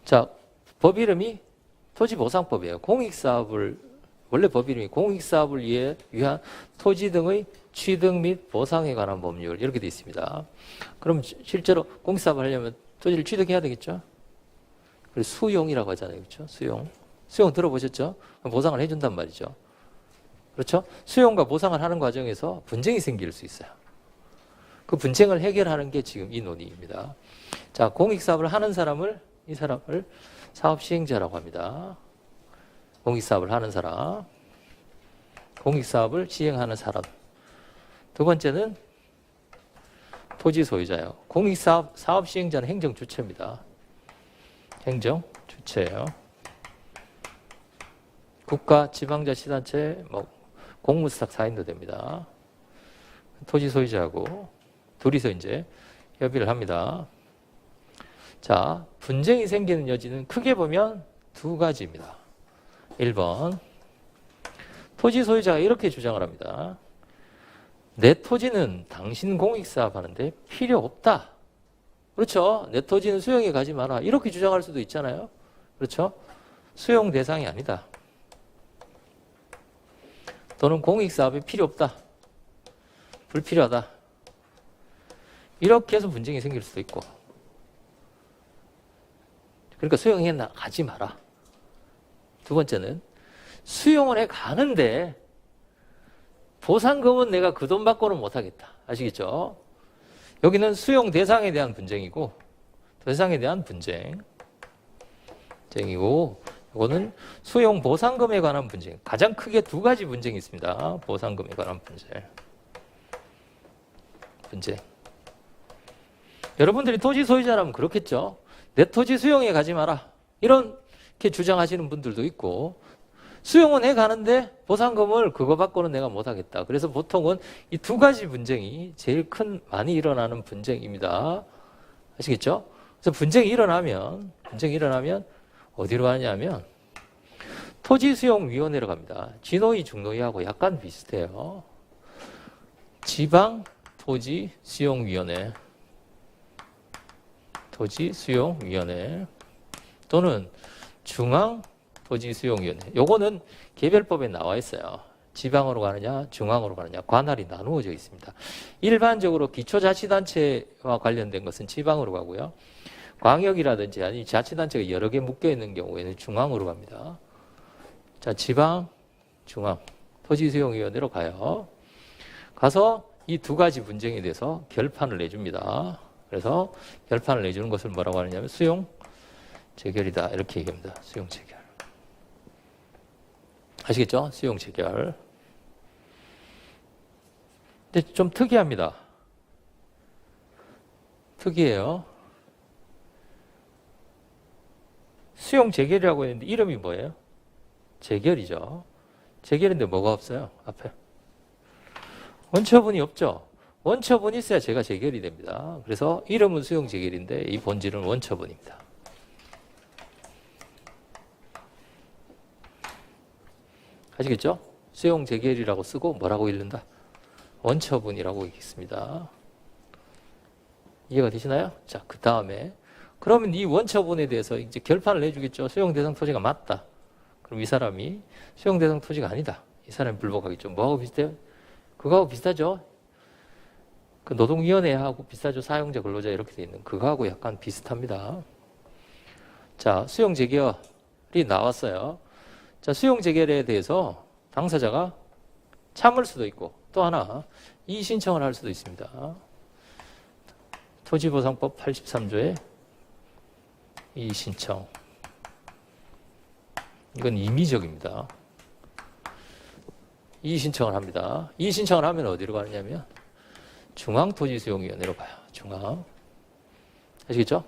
자, 법 이름이 토지보상법이에요. 원래 법 이름이 공익사업을 위한 토지 등의 취득 및 보상에 관한 법률 이렇게 되어 있습니다. 그럼 실제로 공익사업을 하려면 토지를 취득해야 되겠죠? 그래서 수용이라고 하잖아요. 그렇죠? 수용 들어보셨죠? 보상을 해준단 말이죠. 그렇죠? 수용과 보상을 하는 과정에서 분쟁이 생길 수 있어요. 그 분쟁을 해결하는 게 지금 이 논의입니다. 자, 공익사업을 하는 이 사람을 사업시행자라고 합니다. 공익사업을 하는 사람, 공익사업을 시행하는 사람. 두 번째는 토지 소유자예요. 공익사업 시행자는 행정주체입니다. 행정주체예요. 국가, 지방자치단체, 공무수탁 사인도 됩니다. 토지 소유자하고 둘이서 이제 협의를 합니다. 자, 분쟁이 생기는 여지는 크게 보면 두 가지입니다. 1번, 토지 소유자가 이렇게 주장을 합니다. 내 토지는 당신 공익사업 하는데 필요 없다. 그렇죠? 내 토지는 수용에 가지 마라. 이렇게 주장할 수도 있잖아요. 그렇죠? 수용 대상이 아니다. 또는 공익사업이 필요 없다. 불필요하다. 이렇게 해서 분쟁이 생길 수도 있고. 그러니까 수용해 가지 마라. 두 번째는 수용을 해 가는데 보상금은 내가 그 돈 받고는 못하겠다. 아시겠죠? 여기는 수용 대상에 대한 분쟁이고 대상에 대한 분쟁이고 이거는 수용 보상금에 관한 분쟁. 가장 크게 두 가지 분쟁이 있습니다. 보상금에 관한 분쟁. 여러분들이 토지 소유자라면 그렇겠죠. 내 토지 수용해 가지 마라. 이렇게 주장하시는 분들도 있고 수용은 해 가는데 보상금을 그거 받고는 내가 못하겠다. 그래서 보통은 이 두 가지 분쟁이 제일 많이 일어나는 분쟁입니다. 아시겠죠? 그래서 분쟁이 일어나면 어디로 가냐면 토지수용위원회로 갑니다. 진호위, 중노위하고 약간 비슷해요. 지방토지수용위원회, 토지수용위원회 또는 중앙토지수용위원회. 요거는 개별법에 나와 있어요. 지방으로 가느냐 중앙으로 가느냐 관할이 나누어져 있습니다. 일반적으로 기초자치단체와 관련된 것은 지방으로 가고요. 광역이라든지 아니 자치단체가 여러 개 묶여 있는 경우에는 중앙으로 갑니다. 자, 지방, 중앙 토지수용위원회로 가요. 가서 이 두 가지 분쟁에 대해서 결판을 내줍니다. 그래서 결판을 내주는 것을 뭐라고 하느냐면 수용 재결이다 이렇게 얘기합니다. 수용 재결. 아시겠죠? 수용 재결. 근데 좀 특이합니다. 특이해요. 수용 재결이라고 했는데 이름이 뭐예요? 재결이죠. 재결인데 뭐가 없어요? 앞에. 원처분이 없죠. 원처분이 있어야 제가 재결이 됩니다. 그래서 이름은 수용 재결인데 이 본질은 원처분입니다. 아시겠죠? 수용 재결이라고 쓰고 뭐라고 읽는다? 원처분이라고 읽습니다. 이해가 되시나요? 자, 그 다음에 그러면 이 원처분에 대해서 이제 결판을 내주겠죠. 수용 대상 토지가 맞다. 그럼 이 사람이 수용 대상 토지가 아니다. 이 사람이 불복하겠죠. 뭐하고 비슷해요? 그거하고 비슷하죠. 그 노동위원회하고 비슷하죠. 사용자, 근로자 이렇게 돼 있는 그거하고 약간 비슷합니다. 자, 수용 재결이 나왔어요. 자, 수용 재결에 대해서 당사자가 참을 수도 있고 또 하나 이의 신청을 할 수도 있습니다. 토지보상법 83조에 이의 신청. 이건 임의적입니다. 이의 신청을 합니다. 이의 신청을 하면 어디로 가느냐면 중앙토지수용위원회로 가요. 중앙. 아시겠죠?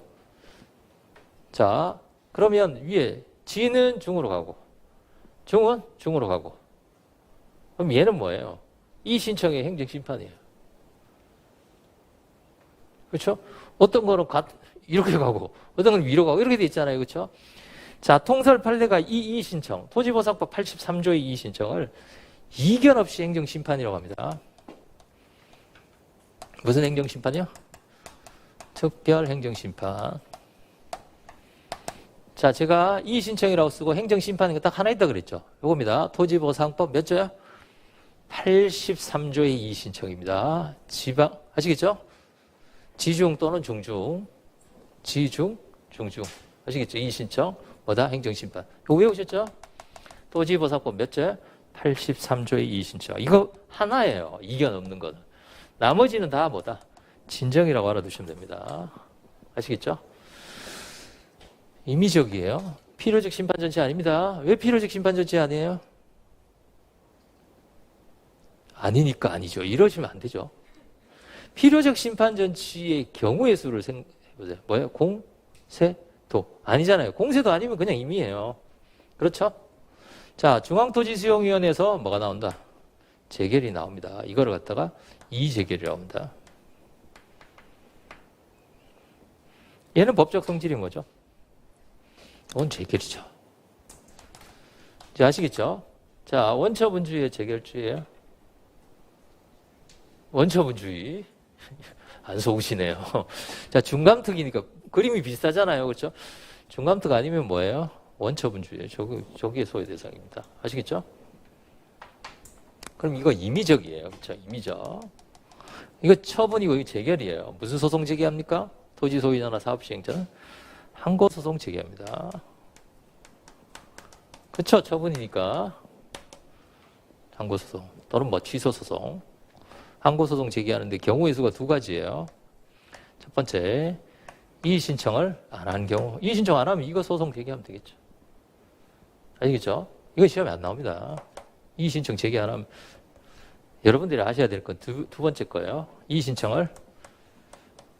자, 그러면 위에 지는 중으로 가고 중은 중으로 가고 그럼 얘는 뭐예요? 이의 신청의 행정심판이에요. 그렇죠? 어떤 거는 이렇게 가고 어떤 건 위로 가고 이렇게 돼 있잖아요. 그렇죠? 자, 통설 판례가 이 이의 신청, 토지보상법 83조의 이의 신청을 이견 없이 행정심판이라고 합니다. 무슨 행정심판이요? 특별행정심판. 자, 제가 이의신청이라고 쓰고 행정심판이 딱 하나 있다 그랬죠. 요겁니다. 토지보상법 몇 조야? 83조의 이의신청입니다. 지방, 아시겠죠? 지중 또는 중중. 지중, 중중. 아시겠죠? 이의신청, 뭐다? 행정심판. 이거 외우셨죠? 토지보상법 몇 조야? 83조의 이의신청. 이거 하나예요. 이견 없는 거는. 나머지는 다 뭐다? 진정이라고 알아두시면 됩니다. 아시겠죠? 임의적이에요. 필요적 심판전치 아닙니다. 왜 필요적 심판전치 아니에요? 아니니까 아니죠. 이러시면 안 되죠. 필요적 심판전치의 경우의 수를 생각해보세요. 뭐예요? 공세도. 아니잖아요. 공세도 아니면 그냥 임의예요. 그렇죠? 자, 중앙토지수용위원회에서 뭐가 나온다? 재결이 나옵니다. 이거를 갖다가 이의재결이라고 합니다. 얘는 법적 성질이 뭐죠? 이건 재결이죠. 자, 아시겠죠? 자, 원처분주의의 재결주의예요. 원처분주의. 안 속으시네요. 자, 중감특이니까 그림이 비슷하잖아요. 그렇죠? 중감특 아니면 뭐예요? 원처분주의예요. 저기에 소외 대상입니다. 아시겠죠? 그럼 이거 임의적이에요. 그렇죠? 임의적. 이거 처분이고 이거 재결이에요. 무슨 소송 제기합니까? 토지 소유자나 사업시행자는 항고소송 제기합니다. 그렇죠? 처분이니까 항고소송 또는 뭐 취소소송. 항고소송 제기하는데 경우의 수가 두 가지예요. 첫 번째, 이의신청을 안 한 경우. 이의신청 안 하면 이거 소송 제기하면 되겠죠. 아시겠죠? 이거 시험에 안 나옵니다. 이의신청 제기 안 하면 여러분들이 아셔야 될 건 두 번째 거예요. 이의신청을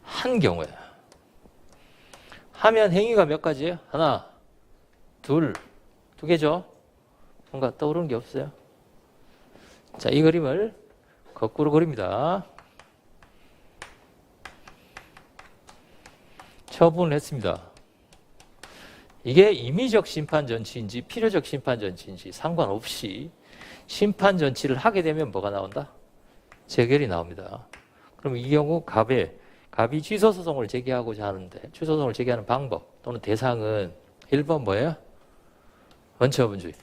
한 경우에 하면 행위가 몇 가지예요? 하나, 두 개죠? 뭔가 떠오르는 게 없어요? 자, 이 그림을 거꾸로 그립니다. 처분을 했습니다. 이게 임의적 심판 전치인지 필요적 심판 전치인지 상관없이 심판 전치를 하게 되면 뭐가 나온다? 재결이 나옵니다. 그럼 이 경우 갑이 취소소송을 제기하고자 하는데 취소소송을 제기하는 방법 또는 대상은 1번 뭐예요? 원처분주의.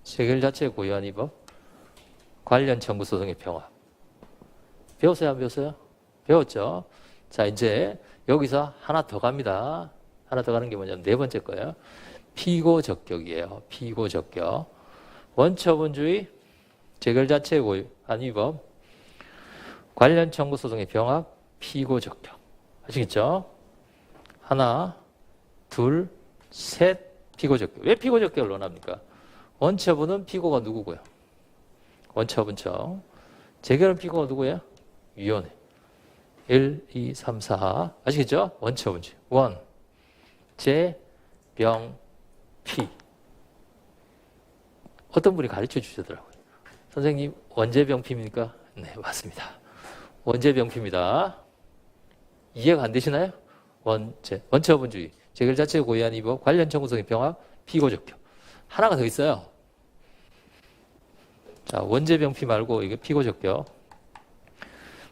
재결 자체의 고유한 이법. 관련 청구소송의 병합. 배웠어요? 안 배웠어요? 배웠죠? 자, 이제 여기서 하나 더 갑니다. 하나 더 가는 게 뭐냐면 네 번째 거예요. 피고적격이에요. 피고적격. 원처분주의, 재결 자체의 고유한 이법, 관련 청구소송의 병합, 피고적격. 아시겠죠? 하나, 둘, 셋, 피고적격. 왜 피고적격을 원합니까? 원처분은 피고가 누구고요? 원처분청. 재결은 피고가 누구예요? 위원회. 1, 2, 3, 4. 아시겠죠? 원처분주. 원, 재, 병, 피. 어떤 분이 가르쳐 주시더라고요. 선생님, 원재병피입니까? 네, 맞습니다. 원재병피입니다. 이해가 안 되시나요? 원처분주의. 재결 자체의 고유한 이법, 관련 청구성의 병합, 피고적격. 하나가 더 있어요. 자, 원재병피 말고 이게 피고적격.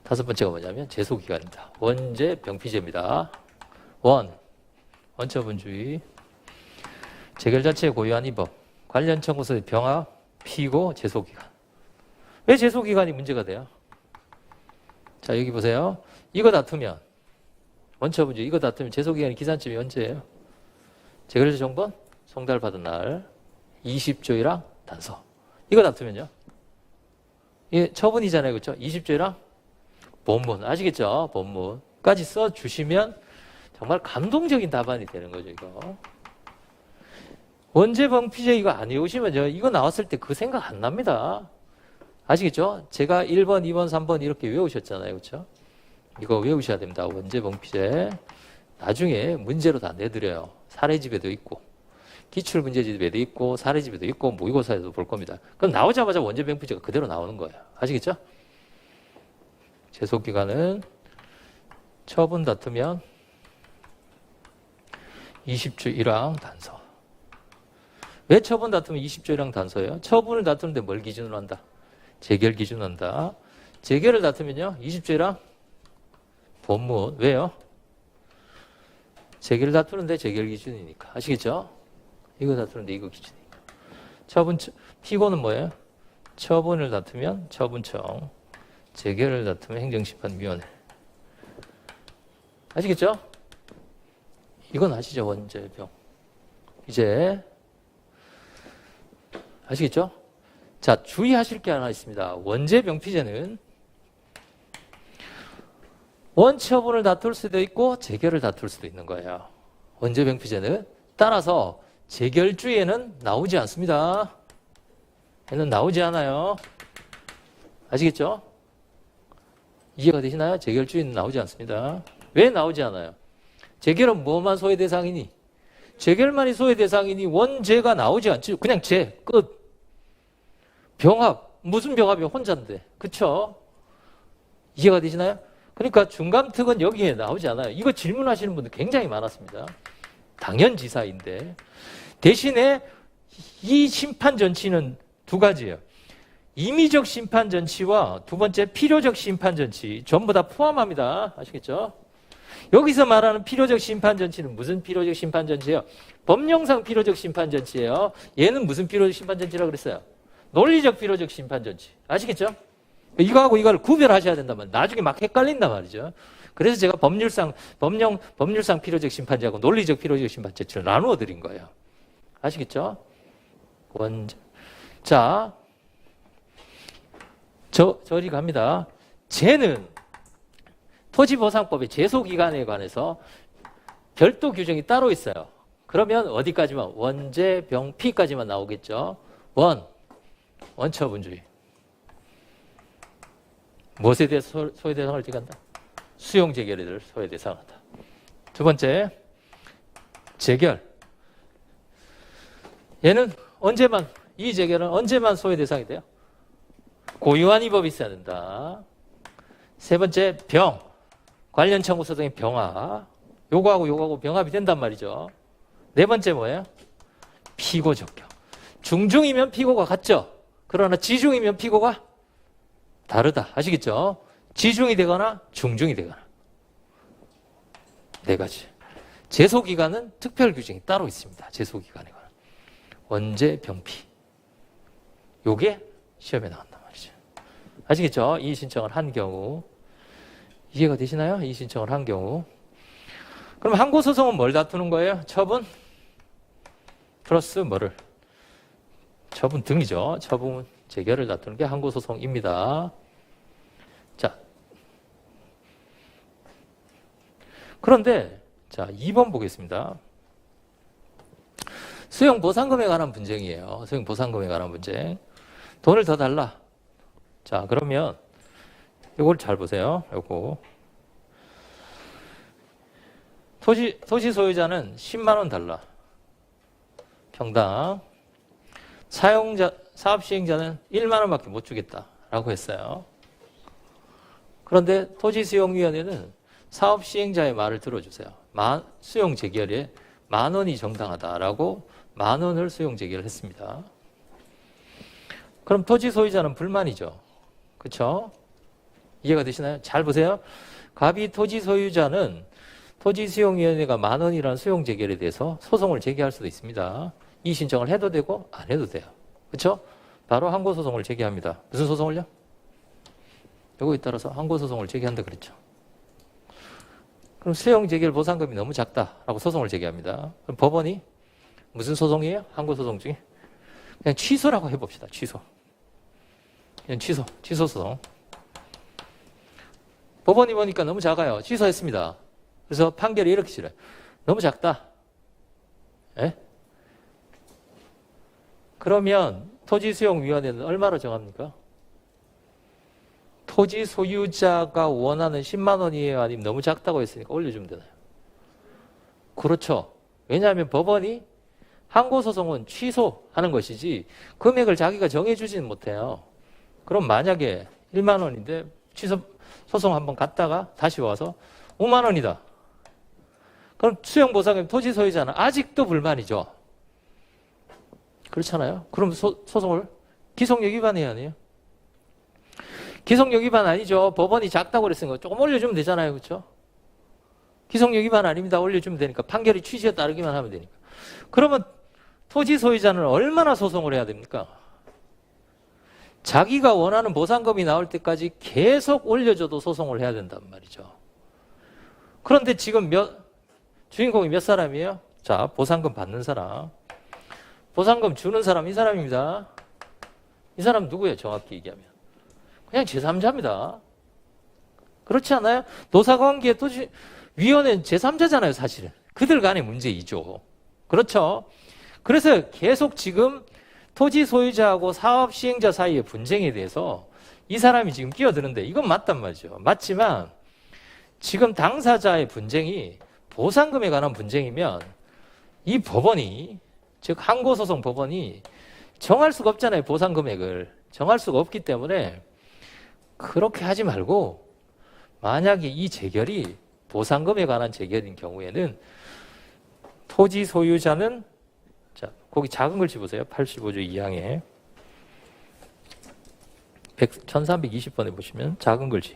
다섯 번째가 뭐냐면 제소기간입니다. 원재병피제입니다. 원처분주의. 재결 자체의 고유한 이법, 관련 청구서의 병합, 피고, 제소기간. 왜 제소기간이 문제가 돼요? 자, 여기 보세요. 이거 다투면 원처분주의. 이거 다투면 제소기간이 기산점이 언제예요? 재결자 정본 송달받은 날 20조이랑 단서. 이거 다투면요. 이게 처분이잖아요. 그렇죠? 20조이랑 본문. 아시겠죠? 본문까지 써주시면 정말 감동적인 답안이 되는 거죠. 이거. 원재병피제 이거 안 외우시면요. 이거 나왔을 때 그 생각 안 납니다. 아시겠죠? 제가 1번, 2번, 3번 이렇게 외우셨잖아요. 그렇죠? 이거 외우셔야 됩니다. 원재병피제. 나중에 문제로 다 내드려요. 사례집에도 있고 기출문제집에도 있고 사례집에도 있고 모의고사에도 볼 겁니다. 그럼 나오자마자 원재병피제가 그대로 나오는 거예요. 아시겠죠? 제소기간은 처분 다투면 20조 1항 단서. 왜 처분 다투면 20조 1항 단서예요? 처분을 다투는데 뭘 기준으로 한다? 재결 기준으로 한다. 재결을 다투면요. 20조 1항 본문. 왜요? 재계를 다투는데 재결 기준이니까. 아시겠죠? 이거 다투는데 이거 기준이니까. 처분, 피고는 뭐예요? 처분을 다투면 처분청, 재결을 다투면 행정심판위원회. 아시겠죠? 이건 아시죠? 원죄병. 이제 아시겠죠? 자, 주의하실 게 하나 있습니다. 원죄병피제는 원처분을 다툴 수도 있고 재결을 다툴 수도 있는 거예요. 원죄병피제는. 따라서 재결주에는 나오지 않습니다. 얘는 나오지 않아요. 아시겠죠? 이해가 되시나요? 재결주에는 나오지 않습니다. 왜 나오지 않아요? 재결은 뭐만 소외 대상이니? 재결만이 소외 대상이니 원죄가 나오지 않죠. 그냥 죄, 끝. 병합, 무슨 병합이요? 혼자인데. 그쵸? 이해가 되시나요? 그러니까 중감특은 여기에 나오지 않아요. 이거 질문하시는 분들 굉장히 많았습니다. 당연지사인데. 대신에 이 심판 전치는 두 가지예요. 임의적 심판 전치와 두 번째 필요적 심판 전치 전부 다 포함합니다. 아시겠죠? 여기서 말하는 필요적 심판 전치는 무슨 필요적 심판 전치예요? 법령상 필요적 심판 전치예요. 얘는 무슨 필요적 심판 전치라고 그랬어요? 논리적 필요적 심판 전치. 아시겠죠? 이거하고 이걸 구별하셔야 된단 말이에요. 나중에 막 헷갈린단 말이죠. 그래서 제가 법률상 필요적 심판제하고 논리적 필요적 심판제를 나누어 드린 거예요. 아시겠죠? 원죄. 자, 저리 갑니다. 죄는 토지보상법의 제소기간에 관해서 별도 규정이 따로 있어요. 그러면 어디까지만? 원죄, 병, 피까지만 나오겠죠. 원처분주의. 무엇에 대해서 소외대상을 지간다? 수용재결을 소외대상하다. 두 번째, 재결. 얘는 언제만, 이 재결은 언제만 소외대상이 돼요? 고유한 위법이 있어야 된다. 세 번째, 병. 관련 청구 소송의 병합. 요거하고 병합이 된단 말이죠. 네 번째 뭐예요? 피고 적격. 중중이면 피고가 같죠? 그러나 지중이면 피고가 다르다. 아시겠죠? 지중이 되거나 중중이 되거나. 네 가지. 제소기간은 특별 규정이 따로 있습니다. 제소기간에 관한. 원죄, 병피. 요게 시험에 나온단 말이죠. 아시겠죠? 이의 신청을 한 경우. 이해가 되시나요? 이의 신청을 한 경우. 그럼 항고소송은 뭘 다투는 거예요? 처분 플러스 뭐를? 처분 등이죠. 처분 재결을 다투는 게 항고소송입니다. 자, 그런데 자 2번 보겠습니다. 수용보상금에 관한 분쟁이에요. 수용보상금에 관한 분쟁. 돈을 더 달라. 자, 그러면 이걸 잘 보세요. 요거. 토지 소유자는 10만 원 달라. 평당. 사업 시행자는 1만 원밖에 못 주겠다라고 했어요. 그런데 토지수용위원회는 사업 시행자의 말을 들어주세요. 수용 재결에 10,000원이 정당하다라고 10,000원을 수용 재결을 했습니다. 그럼 토지 소유자는 불만이죠. 그렇죠? 이해가 되시나요? 잘 보세요. 갑이 토지 소유자는 토지수용위원회가 10,000원이라는 수용 재결에 대해서 소송을 제기할 수도 있습니다. 이 신청을 해도 되고 안 해도 돼요. 그렇죠? 바로 항고소송을 제기합니다. 무슨 소송을요? 요거에 따라서 항고소송을 제기한다 그랬죠. 그럼 수용 재결 보상금이 너무 작다라고 소송을 제기합니다. 그럼 법원이 무슨 소송이에요? 항고소송 중에? 그냥 취소라고 해봅시다. 취소. 그냥 취소 소송. 법원이 보니까 너무 작아요. 취소했습니다. 그래서 판결이 이렇게 실어요. 너무 작다. 예? 그러면 토지수용위원회는 얼마로 정합니까? 토지 소유자가 원하는 10만 원이에요? 아니면 너무 작다고 했으니까 올려주면 되나요? 그렇죠. 왜냐하면 법원이 항고소송은 취소하는 것이지 금액을 자기가 정해주지는 못해요. 그럼 만약에 1만 원인데 취소 소송 한번 갔다가 다시 와서 5만 원이다. 그럼 수용보상금 토지 소유자는 아직도 불만이죠. 그렇잖아요. 그럼 소송을 기속력 위반해야 하네요. 기속력 위반 아니죠. 법원이 작다고 그랬으니까 조금 올려주면 되잖아요. 그렇죠? 기속력 위반 아닙니다. 올려주면 되니까. 판결의 취지에 따르기만 하면 되니까. 그러면 토지 소유자는 얼마나 소송을 해야 됩니까? 자기가 원하는 보상금이 나올 때까지 계속 올려줘도 소송을 해야 된단 말이죠. 그런데 지금 주인공이 몇 사람이에요? 자, 보상금 받는 사람. 보상금 주는 사람 이 사람입니다. 이 사람 누구예요? 정확히 얘기하면. 그냥 제3자입니다. 그렇지 않아요? 노사관계 토지위원회는 제3자잖아요, 사실은. 그들 간의 문제이죠. 그렇죠? 그래서 계속 지금 토지 소유자하고 사업 시행자 사이의 분쟁에 대해서 이 사람이 지금 끼어드는데 이건 맞단 말이죠. 맞지만 지금 당사자의 분쟁이 보상금에 관한 분쟁이면 이 법원이, 즉 항고소송 법원이 정할 수가 없잖아요. 보상 금액을 정할 수가 없기 때문에 그렇게 하지 말고, 만약에 이 재결이 보상금에 관한 재결인 경우에는 토지 소유자는, 자, 거기 작은 글씨 보세요. 85조 2항에 1320번에 보시면 작은 글씨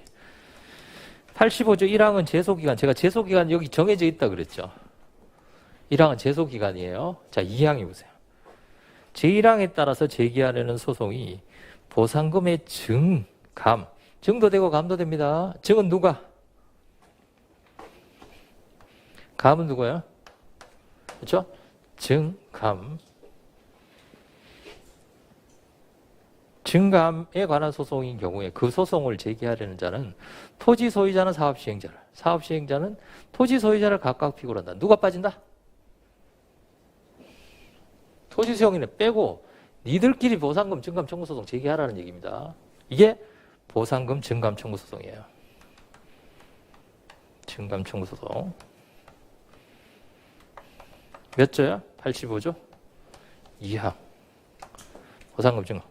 85조 1항은 제소기간, 제가 제소기간 여기 정해져 있다 그랬죠. 1항은 제소기간이에요. 자, 2항에 보세요. 제1항에 따라서 제기하려는 소송이 보상금의 증감, 증도 되고 감도 됩니다. 증은 누가? 감은 누구야? 그렇죠? 증감. 증감에 관한 소송인 경우에 그 소송을 제기하려는 자는 토지 소유자는 사업 시행자를, 사업 시행자는 토지 소유자를 각각 피고를 한다. 누가 빠진다? 토지 수용인을 빼고 니들끼리 보상금 증감 청구 소송 제기하라는 얘기입니다. 이게 보상금 증감 청구 소송이에요. 증감 청구 소송. 몇 조야? 85조 2항. 보상금 증감.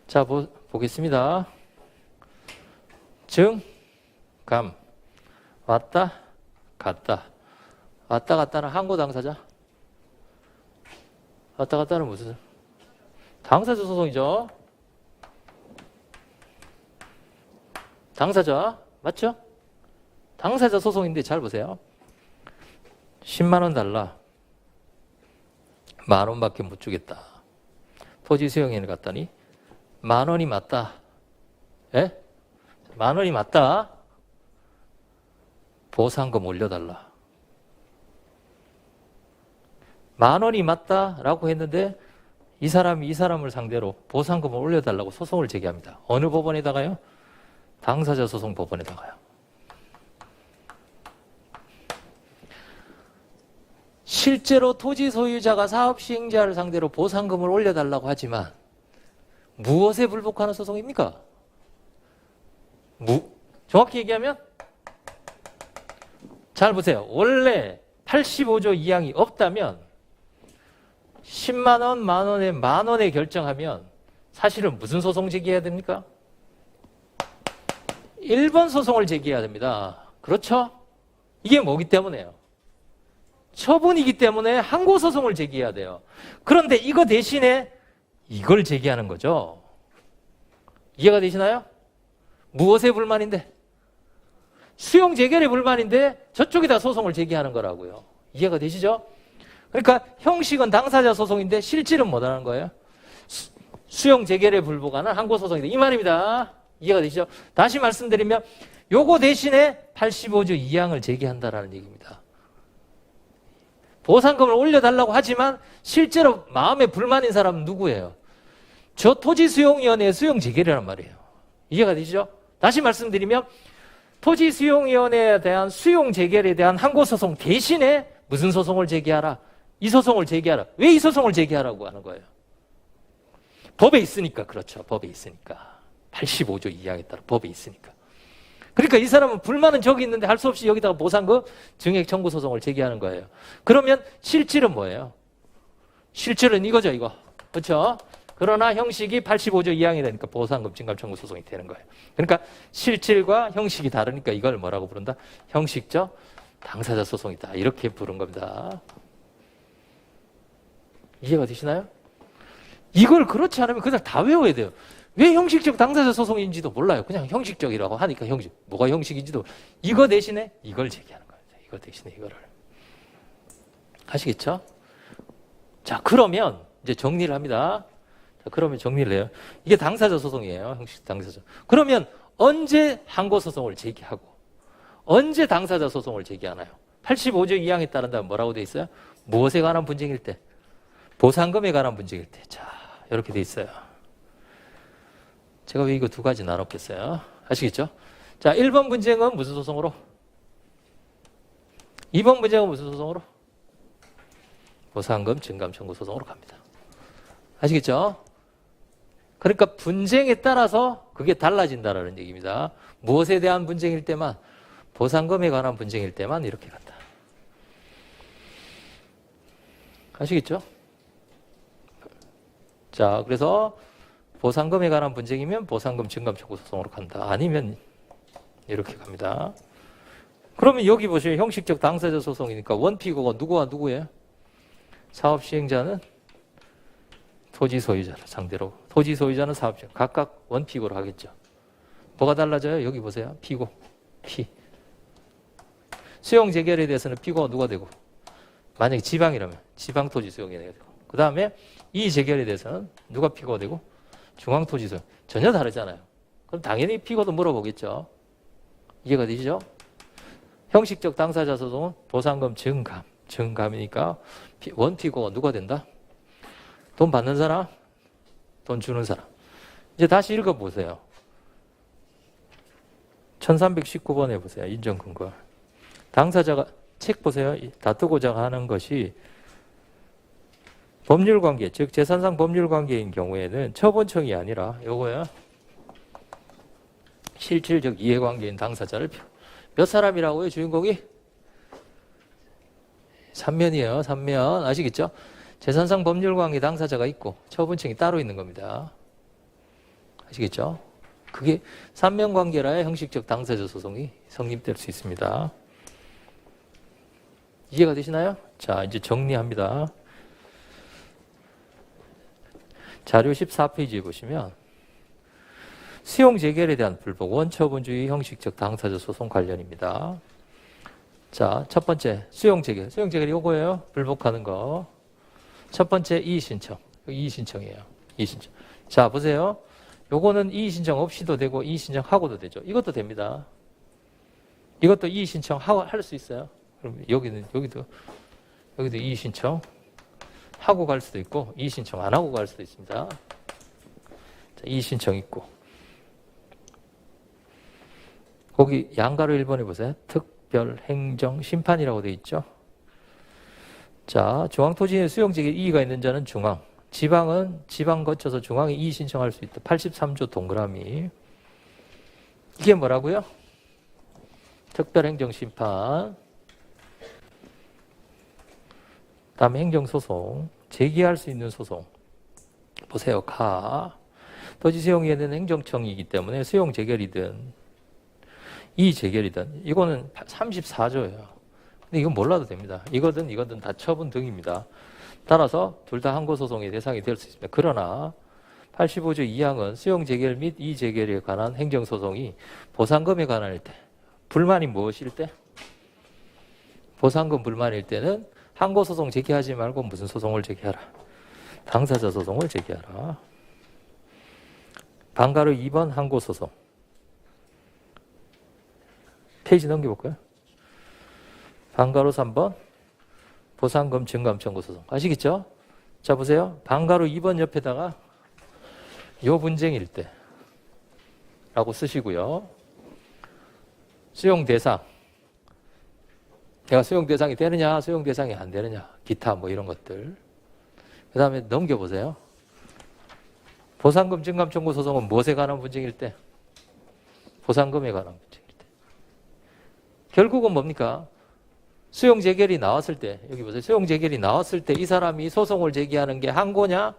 자, 보겠습니다. 증감. 왔다 갔다. 왔다 갔다는 항고 당사자. 왔다 갔다는 무슨? 당사자 소송이죠. 당사자. 맞죠? 당사자 소송인데 잘 보세요. 10만 원 달라. 10,000원밖에 못 주겠다. 토지 수용인을 갔더니 10,000원이 맞다. 예? 10,000원이 맞다. 보상금 올려달라. 10,000원이 맞다라고 했는데 이 사람이 이 사람을 상대로 보상금을 올려달라고 소송을 제기합니다. 어느 법원에다가요? 당사자 소송 법원에다가요. 실제로 토지 소유자가 사업 시행자를 상대로 보상금을 올려달라고 하지만 무엇에 불복하는 소송입니까? 정확히 얘기하면 잘 보세요. 원래 85조 2항이 없다면 10만 원, 10,000원에 10,000원에 결정하면 사실은 무슨 소송 제기해야 됩니까? 1번 소송을 제기해야 됩니다. 그렇죠? 이게 뭐기 때문에요? 처분이기 때문에 항고소송을 제기해야 돼요. 그런데 이거 대신에 이걸 제기하는 거죠. 이해가 되시나요? 무엇의 불만인데? 수용 재결의 불만인데 저쪽에다 소송을 제기하는 거라고요. 이해가 되시죠? 그러니까 형식은 당사자 소송인데 실질은 뭐라는 거예요? 수용 재결에 불복하는 항고소송이다. 이 말입니다. 이해가 되시죠? 다시 말씀드리면 요거 대신에 85조 2항을 제기한다라는 얘기입니다. 보상금을 올려달라고 하지만 실제로 마음에 불만인 사람은 누구예요? 저 토지수용위원회의 수용재결이란 말이에요. 이해가 되시죠? 다시 말씀드리면 토지수용위원회에 대한 수용재결에 대한 항고소송 대신에 무슨 소송을 제기하라? 이 소송을 제기하라. 왜 이 소송을 제기하라고 하는 거예요? 법에 있으니까. 그렇죠. 법에 있으니까. 85조 2항에 따라 법에 있으니까. 그러니까 이 사람은 불만은 저기 있는데 할 수 없이 여기다가 보상금 증액 청구 소송을 제기하는 거예요. 그러면 실질은 뭐예요? 실질은 이거죠, 이거. 그렇죠? 그러나 형식이 85조 2항이 되니까 보상금 증감 청구 소송이 되는 거예요. 그러니까 실질과 형식이 다르니까 이걸 뭐라고 부른다? 형식적 당사자 소송이다. 이렇게 부른 겁니다. 이해가 되시나요? 이걸 그렇지 않으면 그날 다 외워야 돼요. 왜 형식적 당사자 소송인지도 몰라요. 그냥 형식적이라고 하니까 뭐가 형식인지도 이거 대신에 이걸 제기하는 거예요. 이거 대신에 이거를. 아시겠죠? 자, 그러면 이제 정리를 합니다. 자, 그러면 정리를 해요. 이게 당사자 소송이에요. 형식 당사자. 그러면 언제 항고 소송을 제기하고 언제 당사자 소송을 제기하나요? 85조 2항에 따른다면 뭐라고 돼 있어요? 무엇에 관한 분쟁일 때? 보상금에 관한 분쟁일 때. 자, 이렇게 돼 있어요. 제가 왜 이거 두 가지 나눴겠어요? 아시겠죠? 자, 1번 분쟁은 무슨 소송으로? 2번 분쟁은 무슨 소송으로? 보상금 증감 청구 소송으로 갑니다. 아시겠죠? 그러니까 분쟁에 따라서 그게 달라진다는 얘기입니다. 무엇에 대한 분쟁일 때만, 보상금에 관한 분쟁일 때만 이렇게 간다. 아시겠죠? 자, 그래서 보상금에 관한 분쟁이면 보상금 증감 청구 소송으로 간다. 아니면 이렇게 갑니다. 그러면 여기 보시면 형식적 당사자 소송이니까 원피고가 누구와 누구예요? 사업 시행자는 토지 소유자를 상대로, 토지 소유자는 사업자, 각각 원피고로 하겠죠. 뭐가 달라져요? 여기 보세요. 피고, 피. 수용 재결에 대해서는 피고가 누가 되고, 만약에 지방이라면 지방 토지 수용이 되고, 그 다음에 이 재결에 대해서는 누가 피고가 되고, 중앙 토지 수용. 전혀 다르잖아요. 그럼 당연히 피고도 물어보겠죠. 이해가 되시죠? 형식적 당사자 소송은 보상금 증감이니까 원피고가 누가 된다? 돈 받는 사람, 돈 주는 사람. 이제 다시 읽어보세요. 1319번에 보세요. 인정근거. 당사자가 책 보세요. 다투고자 하는 것이 법률관계, 즉 재산상 법률관계인 경우에는 처분청이 아니라 요거야. 실질적 이해관계인 당사자를 몇 사람이라고요? 주인공이? 3면이에요. 3면. 아시겠죠? 재산상 법률관계 당사자가 있고 처분청이 따로 있는 겁니다. 아시겠죠? 그게 3면 관계라야 형식적 당사자 소송이 성립될 수 있습니다. 이해가 되시나요? 자, 이제 정리합니다. 자료 14페이지에 보시면 수용 재결에 대한 불복, 원처분주의 형식적 당사자 소송 관련입니다. 자, 첫 번째 수용 재결. 수용 재결이 요거예요. 불복하는 거. 첫 번째 이의신청. 이의신청이에요. 이의신청. 자, 보세요. 요거는 이의신청 없이도 되고 이의신청 하고도 되죠. 이것도 됩니다. 이것도 이의신청 할 수 있어요. 그럼 여기도 이의신청 하고 갈 수도 있고 이의신청 안 하고 갈 수도 있습니다. 자, 이의신청 있고 거기 양가로 1번에 보세요. 특별행정심판이라고 되어 있죠. 자, 중앙토지의 수용지에 이의가 있는 자는 중앙, 지방은 지방 거쳐서 중앙에 이의 신청할 수 있다. 83조 동그라미. 이게 뭐라고요? 특별행정심판. 다음에 행정소송, 제기할 수 있는 소송. 보세요. 토지 수용에는 행정청이기 때문에 수용 재결이든 이의 재결이든 이거는 34조예요. 근데 이건 몰라도 됩니다. 이거든 다 처분 등입니다. 따라서 둘 다 항고소송의 대상이 될 수 있습니다. 그러나 85조 2항은 수용 재결 및 이의 재결에 관한 행정소송이 보상금에 관한일 때, 불만이 무엇일 때? 보상금 불만일 때는 항고소송 제기하지 말고 무슨 소송을 제기하라? 당사자 소송을 제기하라. 방가로 2번 항고소송. 페이지 넘겨볼까요? 방가로 3번 보상금 증감 청구 소송. 아시겠죠? 자, 보세요. 방가로 2번 옆에다가 요 분쟁일 때 라고 쓰시고요. 수용 대상. 내가 수용 대상이 되느냐, 수용 대상이 안 되느냐, 기타 뭐 이런 것들. 그 다음에 넘겨보세요. 보상금 증감 청구 소송은 무엇에 관한 분쟁일 때? 보상금에 관한 분쟁일 때. 결국은 뭡니까? 수용 재결이 나왔을 때, 여기 보세요. 수용 재결이 나왔을 때 이 사람이 소송을 제기하는 게 항고냐,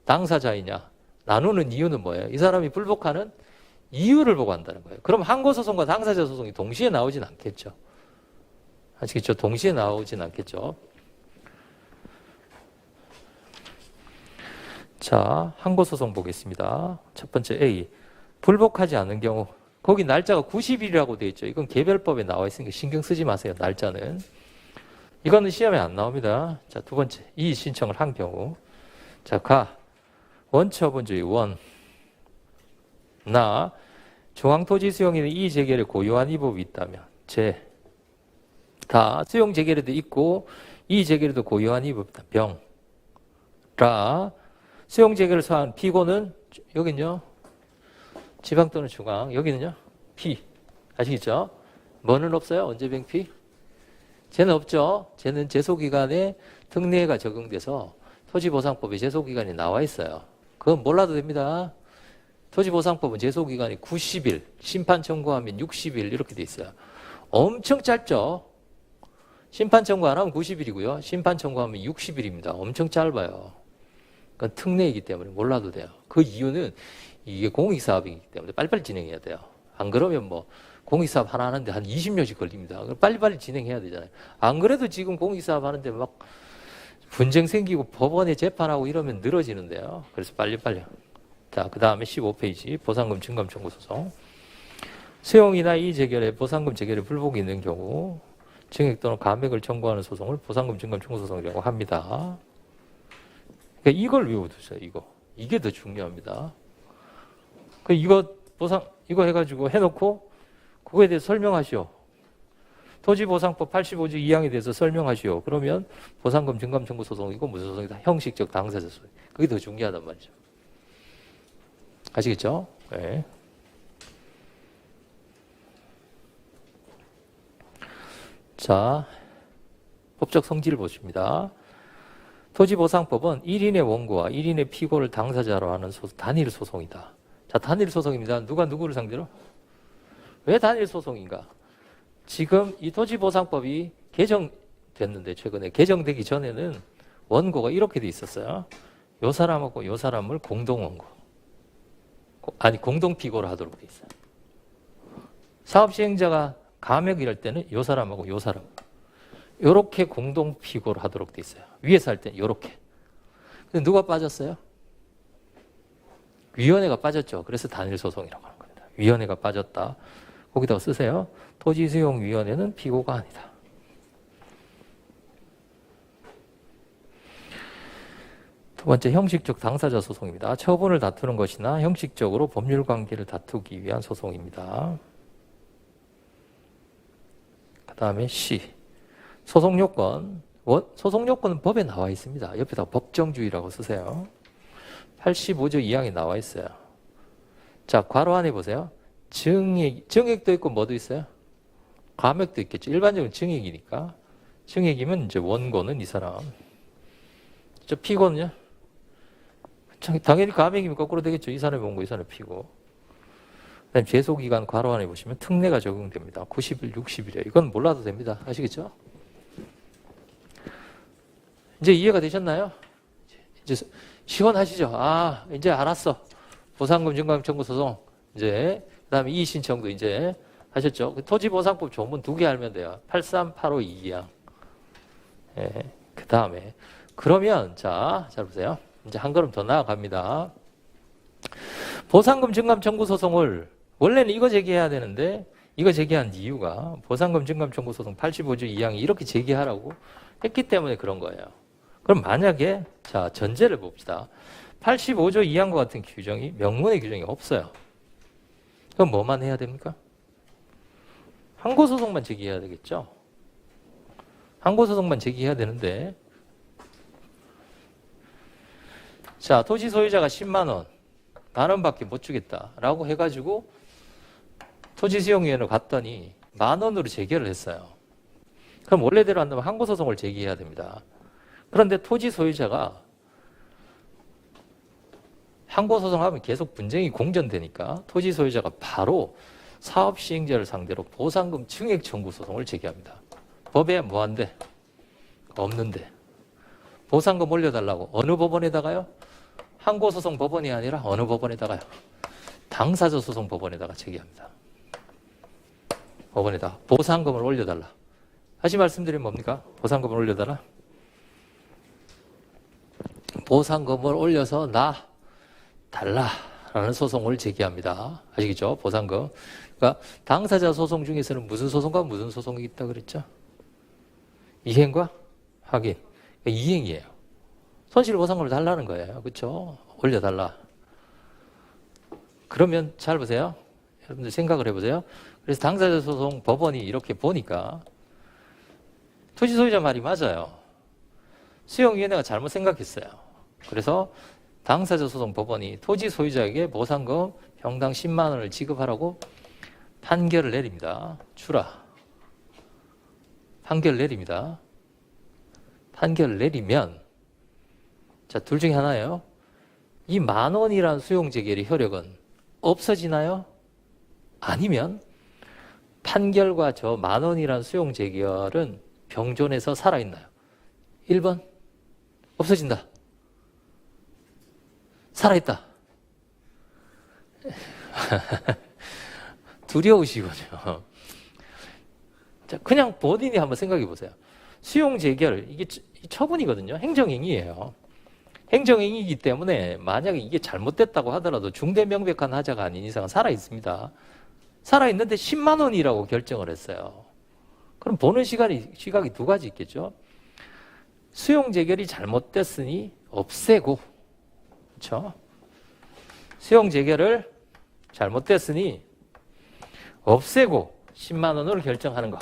당사자이냐, 나누는 이유는 뭐예요? 이 사람이 불복하는 이유를 보고 한다는 거예요. 그럼 항고 소송과 당사자 소송이 동시에 나오진 않겠죠. 아시겠죠? 동시에 나오진 않겠죠. 자, 항고소송 보겠습니다. 첫 번째 A. 불복하지 않은 경우. 거기 날짜가 90일이라고 되어 있죠. 이건 개별법에 나와 있으니까 신경 쓰지 마세요. 날짜는. 이거는 시험에 안 나옵니다. 자, 두 번째. 이의 신청을 한 경우. 자, 가. 원처분주의 원. 나. 중앙토지 수용인의 이의 재결에 고유한 위법이 있다면. 제. 다. 수용 재결에도 있고 이의 재결에도 고유한 위법이 있다. 병. 라. 수용 재결을 사한 피고는 여긴요. 지방 또는 중앙. 여기는요. 피. 아시겠죠? 뭐는 없어요? 언제병피? 쟤는 없죠. 쟤는 제소기간에 특례가 적용돼서 토지보상법에 제소기간이 나와 있어요. 그건 몰라도 됩니다. 토지보상법은 제소기간이 90일, 심판 청구하면 60일 이렇게 돼 있어요. 엄청 짧죠. 심판 청구 안 하면 90일이고요. 심판 청구하면 60일입니다. 엄청 짧아요. 그건 특례이기 때문에 몰라도 돼요. 그 이유는 이게 공익사업이기 때문에 빨리빨리 진행해야 돼요. 안 그러면 뭐 공익사업 하나 하는데 한 20년씩 걸립니다. 빨리빨리 진행해야 되잖아요. 안 그래도 지금 공익사업 하는데 막 분쟁 생기고 법원에 재판하고 이러면 늘어지는데요. 그래서 빨리빨리. 자, 그 다음에 15페이지 보상금 증감 청구 소송. 수용이나 이의 재결에 보상금 재결에 불복이 있는 경우 증액 또는 감액을 청구하는 소송을 보상금 증감 청구 소송이라고 합니다. 그러니까 이걸 외워두세요. 이게 더 중요합니다. 이거 해가지고 해놓고 그거에 대해서 설명하시오. 토지보상법 85조 2항에 대해서 설명하시오. 그러면 보상금 증감 청구 소송이고 무슨 소송이다? 형식적 당사자 소송. 그게 더 중요하단 말이죠. 아시겠죠? 네. 자, 법적 성질을 보십니다. 토지보상법은 1인의 원고와 1인의 피고를 당사자로 하는 단일 소송이다. 자, 단일 소송입니다. 누가 누구를 상대로? 왜 단일 소송인가? 지금 이 토지보상법이 개정됐는데 최근에 개정되기 전에는 원고가 이렇게 돼 있었어요. 요 사람하고 요 사람을 공동원고. 공동피고로 하도록 돼 있어요. 사업시행자가 감액 이럴 때는 요 사람하고 요 사람. 요렇게 공동피고로 하도록 돼 있어요. 위에서 할 때는 요렇게. 근데 누가 빠졌어요? 위원회가 빠졌죠. 그래서 단일소송이라고 하는 겁니다. 위원회가 빠졌다. 거기다가 쓰세요. 토지수용위원회는 피고가 아니다. 두 번째, 형식적 당사자 소송입니다. 처분을 다투는 것이나 형식적으로 법률관계를 다투기 위한 소송입니다. 그 다음에 C. 소송요건. 소송요건은 법에 나와 있습니다. 옆에다 법정주의라고 쓰세요. 85조 2항에 나와 있어요. 자, 괄호 안에 보세요. 증액도 있고 뭐도 있어요? 감액도 있겠죠. 일반적으로 증액이니까. 증액이면 이제 원고는 이 사람. 저 피고는요? 당연히 감액이면 거꾸로 되겠죠. 이 사람이 원고, 이 사람이 피고. 그다음에 제소기간 괄호 안에 보시면 특례가 적용됩니다. 90일, 60일이에요. 이건 몰라도 됩니다. 아시겠죠? 이제 이해가 되셨나요? 이제 시원하시죠? 아, 이제 알았어. 보상금 증감 청구 소송. 이제 그다음에 이의 신청도 이제 하셨죠? 토지보상법 조문 2개 알면 돼요. 83, 85, 2항. 예. 그다음에 그러면 잘 보세요. 이제 한 걸음 더 나아갑니다. 보상금 증감 청구 소송을 원래는 이거 제기해야 되는데 이거 제기한 이유가 보상금 증감 청구 소송 85조 2항이 이렇게 제기하라고 했기 때문에 그런 거예요. 그럼 만약에 전제를 봅시다. 85조 2항과 같은 규정이 명문의 규정이 없어요. 그럼 뭐만 해야 됩니까? 항고소송만 제기해야 되겠죠. 항고소송만 제기해야 되는데 토지 소유자가 10만 원, 만 원밖에 못 주겠다라고 해가지고 토지수용위원회로 갔더니 만 원으로 재결을 했어요. 그럼 원래대로 한다면 항고소송을 제기해야 됩니다. 그런데 토지 소유자가 항고소송하면 계속 분쟁이 공전되니까 토지 소유자가 바로 사업시행자를 상대로 보상금 증액 청구 소송을 제기합니다. 법에 뭐한데? 없는데. 보상금 올려달라고 어느 법원에다가요? 항고소송 법원이 아니라 어느 법원에다가요? 당사자 소송 법원에다가 제기합니다. 법원에다 보상금을 올려달라. 다시 말씀드리면 뭡니까? 보상금을 올려달라. 보상금을 올려서 나 달라라는 소송을 제기합니다. 아시겠죠? 보상금. 그러니까 당사자 소송 중에서는 무슨 소송과 무슨 소송이 있다 그랬죠? 이행과 확인. 그러니까 이행이에요. 손실보상금을 달라는 거예요. 그렇죠? 올려달라. 그러면 잘 보세요. 여러분들 생각을 해보세요. 그래서 당사자 소송 법원이 이렇게 보니까 토지 소유자 말이 맞아요. 수용위원회가 잘못 생각했어요. 그래서 당사자 소송 법원이 토지 소유자에게 보상금 평당 10만 원을 지급하라고 판결을 내립니다. 주라. 판결을 내립니다. 판결을 내리면 자, 둘 중에 하나예요. 이 10,000원이라는 수용재결의 효력은 없어지나요? 아니면 판결과 저 10,000원이라는 수용재결은 병존해서 살아있나요? 1번 없어진다. 살아있다. 두려우시군요. 자, 그냥 본인이 한번 생각해 보세요. 수용재결, 이게 처분이거든요. 행정행위예요. 행정행위이기 때문에 만약에 이게 잘못됐다고 하더라도 중대명백한 하자가 아닌 이상은 살아있습니다. 살아있는데 10만 원이라고 결정을 했어요. 그럼 보는 시각이 두 가지 있겠죠. 수용재결이 잘못됐으니 없애고, 그렇죠? 수용재결을 잘못됐으니 없애고 10만 원으로 결정하는 거.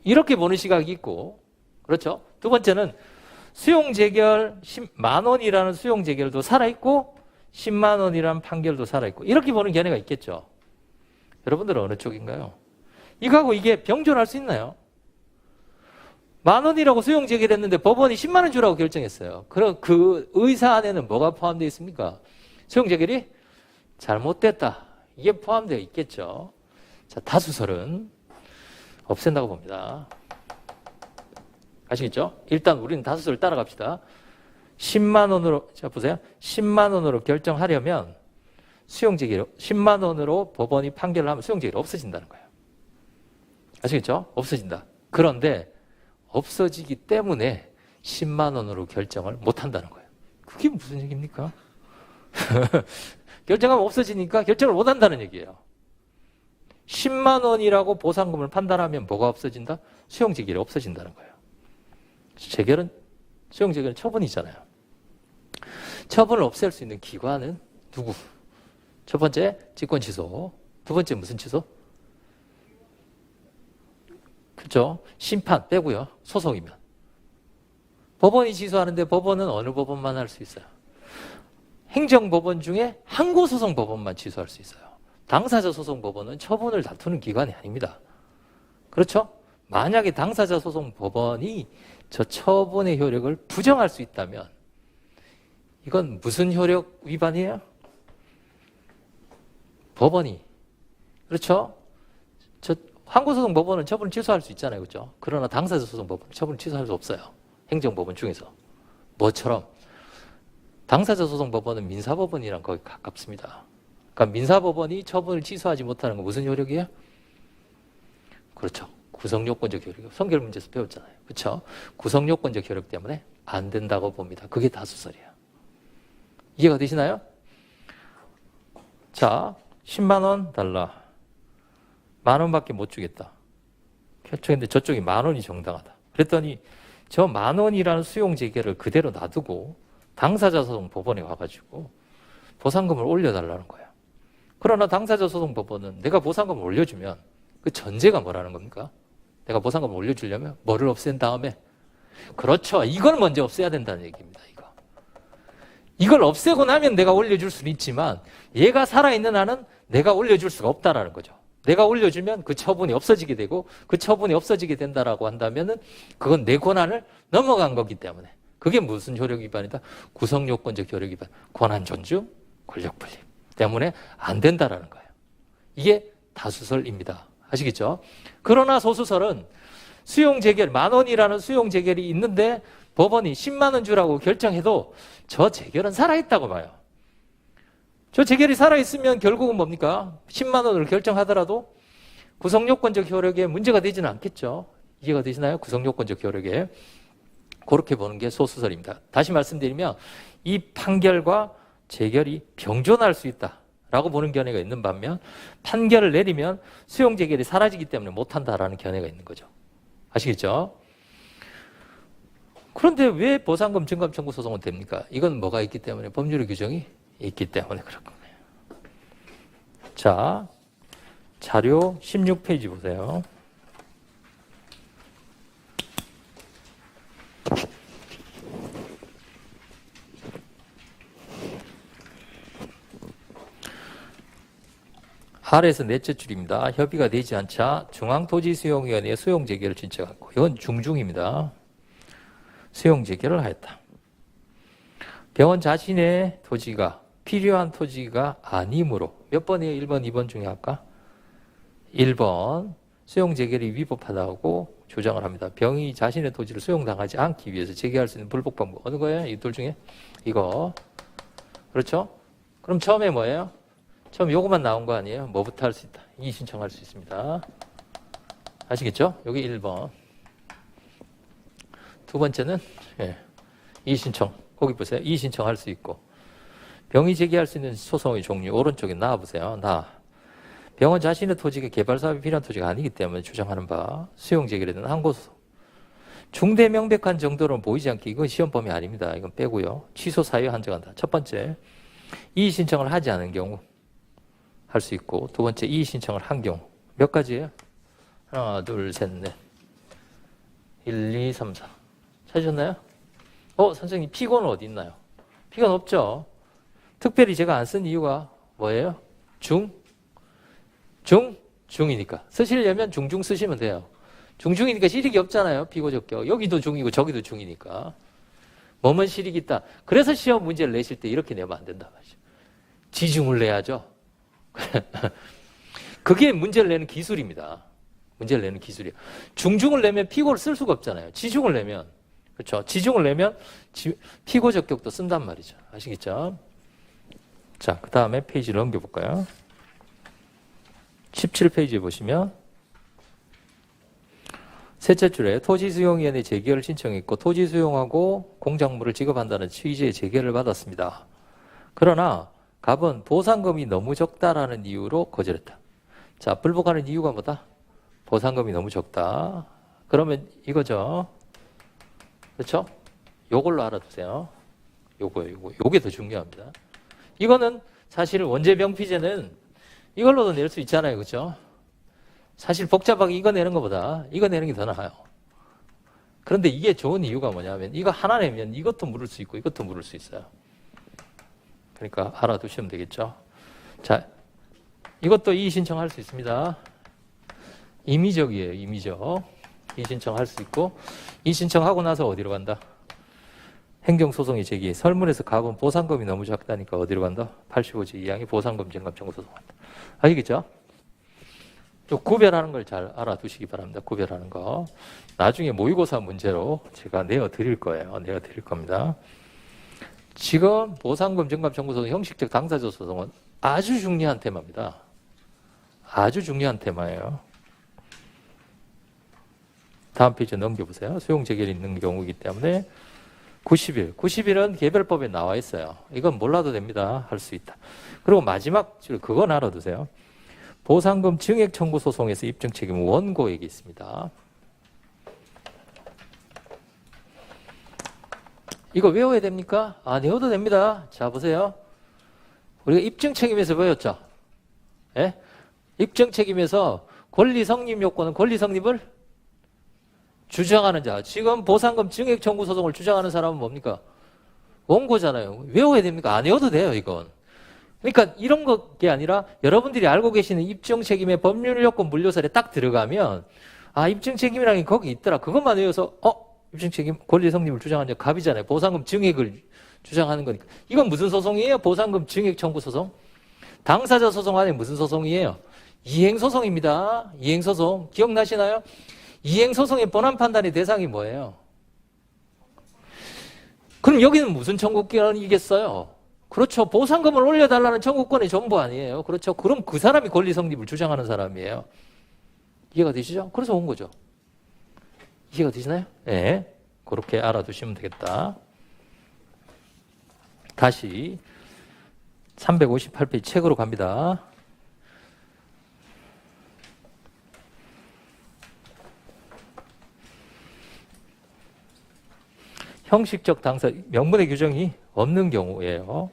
이렇게 보는 시각이 있고, 그렇죠? 두 번째는 수용재결 10만 원이라는 수용재결도 살아있고 10만 원이라는 판결도 살아있고 이렇게 보는 견해가 있겠죠. 여러분들은 어느 쪽인가요? 이거하고 이게 병존할 수 있나요? 10,000원이라고 수용재결했는데 법원이 10만 원 주라고 결정했어요. 그럼 그 의사 안에는 뭐가 포함되어 있습니까? 수용재결이 잘못됐다. 이게 포함되어 있겠죠. 자, 다수설은 없앤다고 봅니다. 아시겠죠? 일단 우리는 다수설을 따라갑시다. 10만 원으로, 자, 보세요. 10만 원으로 결정하려면 수용재결, 10만 원으로 법원이 판결을 하면 수용재결이 없어진다는 거예요. 아시겠죠? 없어진다. 그런데 없어지기 때문에 10만 원으로 결정을 못 한다는 거예요. 그게 무슨 얘기입니까? 결정하면 없어지니까 결정을 못 한다는 얘기예요. 10만 원이라고 보상금을 판단하면 뭐가 없어진다? 수용재결이 없어진다는 거예요. 수용재결은 처분이잖아요. 처분을 없앨 수 있는 기관은 누구? 첫 번째, 직권 취소. 두 번째, 무슨 취소? 그렇죠? 심판 빼고요. 소송이면. 법원이 취소하는데 법원은 어느 법원만 할 수 있어요? 행정법원 중에 항고소송법원만 취소할 수 있어요. 당사자 소송법원은 처분을 다투는 기관이 아닙니다. 그렇죠? 만약에 당사자 소송법원이 저 처분의 효력을 부정할 수 있다면 이건 무슨 효력 위반이에요? 법원이. 그렇죠? 저 항고소송법원은 처분을 취소할 수 있잖아요. 그렇죠? 그러나 당사자 소송법원은 처분을 취소할 수 없어요. 행정법원 중에서. 뭐처럼? 당사자 소송법원은 민사법원이랑 거의 가깝습니다. 그러니까 민사법원이 처분을 취소하지 못하는 건 무슨 효력이에요? 그렇죠. 구성요건적 효력. 선결 문제에서 배웠잖아요. 그렇죠? 구성요건적 효력 때문에 안 된다고 봅니다. 그게 다수설이에요. 이해가 되시나요? 자, 10만 원 달라. 10,000원밖에 못 주겠다. 결정했는데 저쪽이 10,000원이 정당하다. 그랬더니 저 10,000원이라는 수용재결을 그대로 놔두고 당사자 소송 법원에 와가지고 보상금을 올려달라는 거예요. 그러나 당사자 소송 법원은 내가 보상금을 올려주면 그 전제가 뭐라는 겁니까? 내가 보상금을 올려주려면 뭐를 없앤 다음에 그렇죠. 이걸 먼저 없애야 된다는 얘기입니다. 이걸 없애고 나면 내가 올려줄 수는 있지만 얘가 살아있는 한은 내가 올려줄 수가 없다라는 거죠. 내가 올려주면 그 처분이 없어지게 되고 그 처분이 없어지게 된다라고 한다면은 그건 내 권한을 넘어간 거기 때문에 그게 무슨 효력 위반이다? 구성요건적 효력 위반, 권한 존중, 권력 분립 때문에 안 된다라는 거예요. 이게 다수설입니다. 아시겠죠? 그러나 소수설은 수용재결, 10,000원이라는 수용재결이 있는데 법원이 10만 원 주라고 결정해도 저 재결은 살아있다고 봐요. 저 재결이 살아있으면 결국은 뭡니까? 10만 원을 결정하더라도 구성요건적 효력에 문제가 되지는 않겠죠. 이해가 되시나요? 구성요건적 효력에. 그렇게 보는 게 소수설입니다. 다시 말씀드리면 이 판결과 재결이 병존할 수 있다라고 보는 견해가 있는 반면 판결을 내리면 수용 재결이 사라지기 때문에 못한다라는 견해가 있는 거죠. 아시겠죠? 그런데 왜 보상금 증감 청구 소송은 됩니까? 이건 뭐가 있기 때문에 법률의 규정이 있기 때문에 그럴 거예요. 자, 자료 16페이지 보세요. 아래에서 넷째 줄입니다. 협의가 되지 않자 중앙토지수용위원회에 수용재개를 신청하고 이건 중중입니다. 수용재개를 하였다. 병원 자신의 토지가 필요한 토지가 아니므로 몇 번이에요? 1번, 2번 중에 아까? 1번 수용재개를 위법하다고 주장을 합니다. 병이 자신의 토지를 수용당하지 않기 위해서 재개할 수 있는 불복 방법 어느 거예요? 이 둘 중에? 이거 그렇죠? 그럼 처음에 뭐예요? 처음 요거만 나온 거 아니에요? 뭐부터 할 수 있다? 이의 신청할 수 있습니다. 아시겠죠? 여기 1번. 두 번째는 이의 신청. 거기 보세요. 이의 신청할 수 있고 병이 제기할 수 있는 소송의 종류 오른쪽에 나와보세요. 병원 자신의 토지가 개발 사업이 필요한 토지가 아니기 때문에 주장하는 바 수용 제기라든 항고소송. 중대 명백한 정도로는 보이지 않게 이건 시험 범위 아닙니다. 이건 빼고요. 취소 사유 한정한다. 첫 번째 이의 신청을 하지 않은 경우 할 수 있고 두 번째 이의 신청을 한 경우 몇 가지예요? 하나 둘 셋 넷 1, 2, 3, 4 찾으셨나요? 선생님 피고는 어디 있나요? 피고는 없죠. 특별히 제가 안 쓴 이유가 뭐예요? 중이니까 쓰시려면 중중 쓰시면 돼요. 중이니까 실익이 없잖아요. 피고 적격 여기도 중이고 저기도 중이니까 뭐면 실익이 있다. 그래서 시험 문제를 내실 때 이렇게 내면 안 된다 말이죠. 지중을 내야죠. 그게 문제를 내는 기술입니다. 문제를 내는 기술이에요. 중중을 내면 피고를 쓸 수가 없잖아요. 지중을 내면 그렇죠. 지중을 내면 피고 적격도 쓴단 말이죠. 아시겠죠? 자, 그 다음에 페이지를 넘겨볼까요? 17페이지에 보시면 셋째 줄에 토지수용위원회 재개를 신청했고 토지 수용하고 공작물을 지급한다는 취지의 재개를 받았습니다. 그러나 갑은 보상금이 너무 적다라는 이유로 거절했다. 자, 불복하는 이유가 뭐다? 보상금이 너무 적다. 그러면 이거죠. 그렇죠? 요걸로 알아두세요. 요게 더 중요합니다. 이거는 사실 원죄병피제는 이걸로도 낼 수 있잖아요. 그렇죠? 사실 복잡하게 이거 내는 것보다 이거 내는 게 더 나아요. 그런데 이게 좋은 이유가 뭐냐면 이거 하나 내면 이것도 물을 수 있고 이것도 물을 수 있어요. 그러니까 알아두시면 되겠죠. 자, 이것도 이의 신청할 수 있습니다. 임의적이에요. 임의적. 이의 신청할 수 있고 이의 신청하고 나서 어디로 간다? 행정소송이 제기. 설문에서 갑은 보상금이 너무 작다니까 어디로 간다? 85조 2항이 보상금 증감 청구 소송한다. 아시겠죠? 또 구별하는 걸 잘 알아두시기 바랍니다. 구별하는 거. 나중에 모의고사 문제로 제가 내어드릴 거예요. 내어드릴 겁니다. 지금 보상금 증감 청구 소송 형식적 당사자 소송은 아주 중요한 테마입니다. 아주 중요한 테마예요. 다음 페이지 넘겨보세요. 수용 재결이 있는 경우이기 때문에 90일은 개별법에 나와 있어요. 이건 몰라도 됩니다. 할 수 있다. 그리고 마지막 줄 그건 알아두세요. 보상금 증액 청구 소송에서 입증 책임은 원고에게 있습니다. 이거 외워야 됩니까? 외워도 됩니다. 자, 보세요. 우리가 입증 책임에서 배웠죠? 예? 입증 책임에서 권리 성립 요건은 권리 성립을 주장하는 자. 지금 보상금 증액 청구 소송을 주장하는 사람은 뭡니까? 원고잖아요. 외워야 됩니까? 안 외워도 돼요, 이건. 그러니까 이런 게 아니라 여러분들이 알고 계시는 입증 책임의 법률 요건 물료설에 딱 들어가면 입증 책임이라는 게 거기 있더라. 그것만 외워서 입증 책임 권리 성립을 주장하는 자 갑이잖아요. 보상금 증액을 주장하는 거니까. 이건 무슨 소송이에요? 보상금 증액 청구 소송. 당사자 소송 안에 무슨 소송이에요? 이행소송입니다. 이행소송. 기억나시나요? 이행소송의 본안 판단의 대상이 뭐예요? 그럼 여기는 무슨 청구권이겠어요? 그렇죠. 보상금을 올려달라는 청구권이 전부 아니에요. 그렇죠. 그럼 그 사람이 권리 성립을 주장하는 사람이에요. 이해가 되시죠? 그래서 온 거죠. 이해가 되시나요? 네. 그렇게 알아두시면 되겠다. 다시 358페이지 책으로 갑니다. 형식적 당사, 명문의 규정이 없는 경우예요.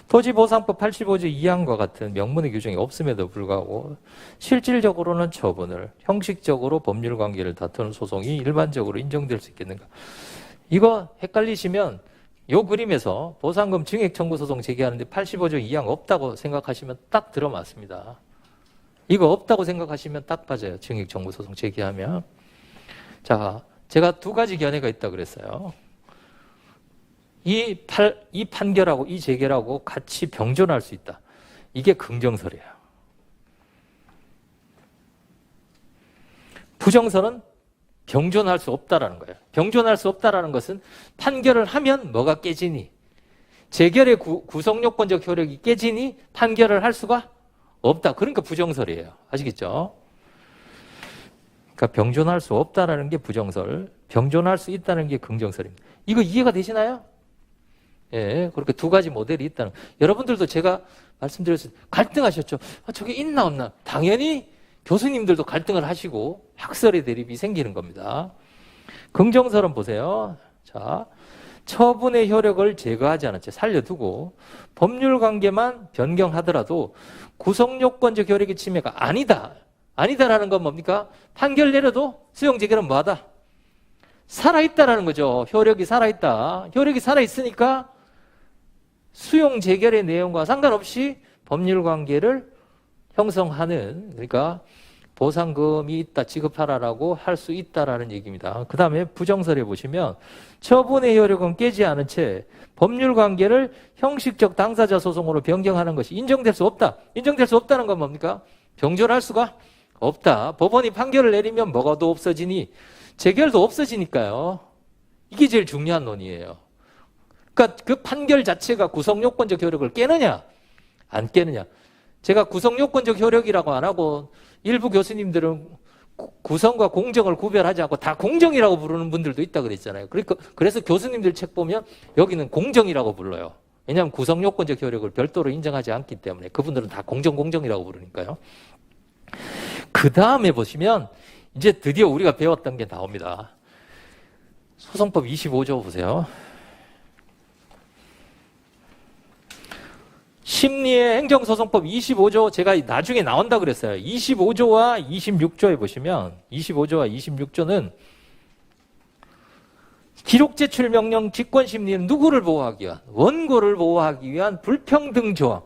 토지보상법 85조 2항과 같은 명문의 규정이 없음에도 불구하고 실질적으로는 처분을, 형식적으로 법률관계를 다투는 소송이 일반적으로 인정될 수 있겠는가. 이거 헷갈리시면 요 그림에서 보상금 증액 청구 소송 제기하는데 85조 2항 없다고 생각하시면 딱 들어맞습니다. 이거 없다고 생각하시면 딱 맞아요. 증액 청구 소송 제기하면. 자, 제가 두 가지 견해가 있다 그랬어요. 이 판결하고 이 재결하고 같이 병존할 수 있다. 이게 긍정설이에요. 부정설은 병존할 수 없다라는 거예요. 병존할 수 없다라는 것은 판결을 하면 뭐가 깨지니, 재결의 구성요건적 효력이 깨지니 판결을 할 수가 없다. 그러니까 부정설이에요. 아시겠죠? 그러니까 병존할 수 없다라는 게 부정설, 병존할 수 있다는 게 긍정설입니다. 이거 이해가 되시나요? 예, 그렇게 두 가지 모델이 있다는. 여러분들도 제가 말씀드렸을 때 갈등하셨죠? 저게 있나 없나? 당연히 교수님들도 갈등을 하시고 학설의 대립이 생기는 겁니다. 긍정설은 보세요. 자, 처분의 효력을 제거하지 않은 채 살려두고 법률 관계만 변경하더라도 구성요건적 효력의 침해가 아니다. 아니다라는 건 뭡니까? 판결 내려도 수용 재결은 뭐하다? 살아있다라는 거죠. 효력이 살아있다. 효력이 살아있으니까 수용 재결의 내용과 상관없이 법률 관계를 형성하는, 그러니까 보상금이 있다, 지급하라라고 할 수 있다라는 얘기입니다. 그 다음에 부정설에 보시면 처분의 효력은 깨지 않은 채 법률 관계를 형식적 당사자 소송으로 변경하는 것이 인정될 수 없다. 인정될 수 없다는 건 뭡니까? 병존할 수가 없다. 법원이 판결을 내리면 뭐가도 없어지니 재결도 없어지니까요. 이게 제일 중요한 논의예요. 그러니까 그 판결 자체가 구성요건적 효력을 깨느냐 안 깨느냐. 제가 구성요건적 효력이라고 안 하고 일부 교수님들은 구성과 공정을 구별하지 않고 다 공정이라고 부르는 분들도 있다 그랬잖아요. 그러니까 그래서 교수님들 책 보면 여기는 공정이라고 불러요. 왜냐하면 구성요건적 효력을 별도로 인정하지 않기 때문에 그분들은 다 공정이라고 부르니까요. 그 다음에 보시면 이제 드디어 우리가 배웠던 게 나옵니다. 소송법 25조 보세요. 심리의 행정소송법 25조 제가 나중에 나온다 그랬어요. 25조와 26조에 보시면 25조와 26조는 기록 제출 명령 직권 심리는 누구를 보호하기 위한, 원고를 보호하기 위한 불평등 조항,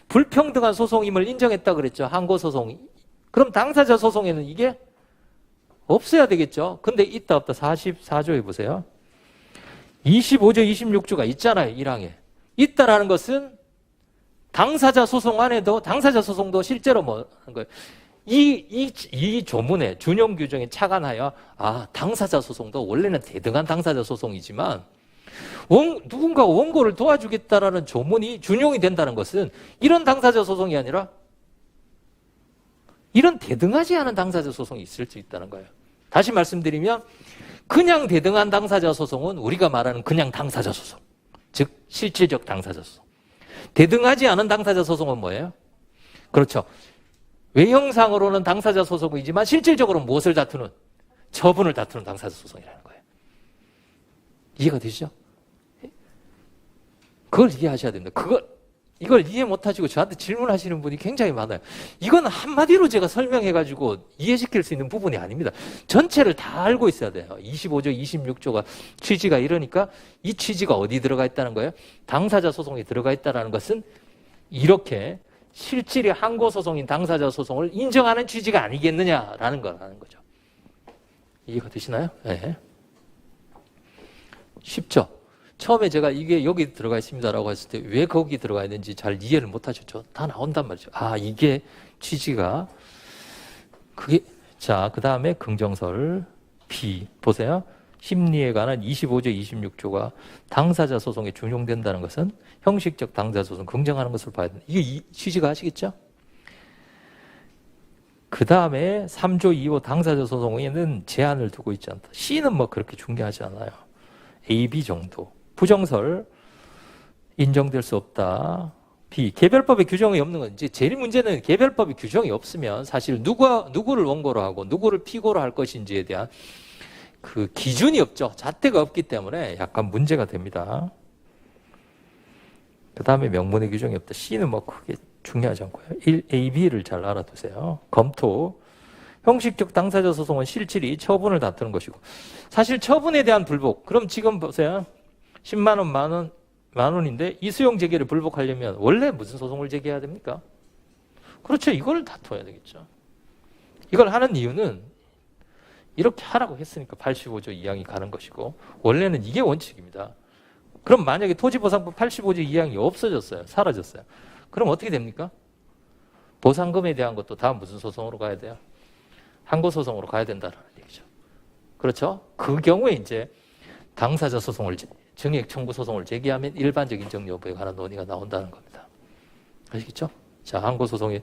불평등한 소송임을 인정했다 그랬죠. 항고 소송. 그럼 당사자 소송에는 이게 없어야 되겠죠. 근데 있다 없다 44조에 보세요. 25조 26조가 있잖아요. 1항에. 있다라는 것은 당사자 소송 안에도 당사자 소송도 실제로 뭐 하는 거예요. 이 조문에 준용 규정에 착안하여 당사자 소송도 원래는 대등한 당사자 소송이지만 누군가 원고를 도와주겠다라는 조문이 준용이 된다는 것은 이런 당사자 소송이 아니라 이런 대등하지 않은 당사자 소송이 있을 수 있다는 거예요. 다시 말씀드리면 그냥 대등한 당사자 소송은 우리가 말하는 그냥 당사자 소송, 즉 실질적 당사자 소송. 대등하지 않은 당사자 소송은 뭐예요? 그렇죠. 외형상으로는 당사자 소송이지만 실질적으로 무엇을 다투는? 처분을 다투는 당사자 소송이라는 거예요. 이해가 되시죠? 그걸 이해하셔야 됩니다. 이걸 이해 못하시고 저한테 질문하시는 분이 굉장히 많아요. 이건 한마디로 제가 설명해가지고 이해시킬 수 있는 부분이 아닙니다. 전체를 다 알고 있어야 돼요. 25조, 26조가 취지가 이러니까 이 취지가 어디 들어가 있다는 거예요? 당사자 소송에 들어가 있다는 것은 이렇게 실질의 항고 소송인 당사자 소송을 인정하는 취지가 아니겠느냐라는 거라는 거죠. 이해가 되시나요? 네. 쉽죠? 처음에 제가 이게 여기 들어가 있습니다라고 했을 때 왜 거기 들어가 있는지 잘 이해를 못 하셨죠? 다 나온단 말이죠. 이게 취지가 자, 그 다음에 긍정설 B 보세요. 심리에 관한 25조, 26조가 당사자 소송에 준용된다는 것은 형식적 당사자 소송 긍정하는 것을 봐야 된다. 이게 이 취지가 아시겠죠? 그 다음에 3조 2호 당사자 소송에는 제한을 두고 있지 않다. C는 뭐 그렇게 중요하지 않아요. A, B 정도. 부정설 인정될 수 없다. B. 개별법에 규정이 없는 건 이제 제일 문제는 개별법에 규정이 없으면 사실 누구를 원고로 하고 누구를 피고로 할 것인지에 대한 그 기준이 없죠. 잣대가 없기 때문에 약간 문제가 됩니다. 그 다음에 명문의 규정이 없다. C는 뭐 크게 중요하지 않고요. 1, A, B를 잘 알아두세요. 검토. 형식적 당사자 소송은 실질이 처분을 다투는 것이고 사실 처분에 대한 불복. 그럼 지금 보세요. 10만 원, 만 원인데 이 수용 재개를 불복하려면 원래 무슨 소송을 제기해야 됩니까? 그렇죠. 이걸 다퉈야 되겠죠. 이걸 하는 이유는 이렇게 하라고 했으니까 85조 2항이 가는 것이고 원래는 이게 원칙입니다. 그럼 만약에 토지보상법 85조 2항이 없어졌어요. 사라졌어요. 그럼 어떻게 됩니까? 보상금에 대한 것도 다 무슨 소송으로 가야 돼요? 항고소송으로 가야 된다는 얘기죠. 그렇죠? 그 경우에 이제 당사자 소송을 증액 청구 소송을 제기하면 일반적 인정 여부에 관한 논의가 나온다는 겁니다. 아시겠죠? 자, 항고소송이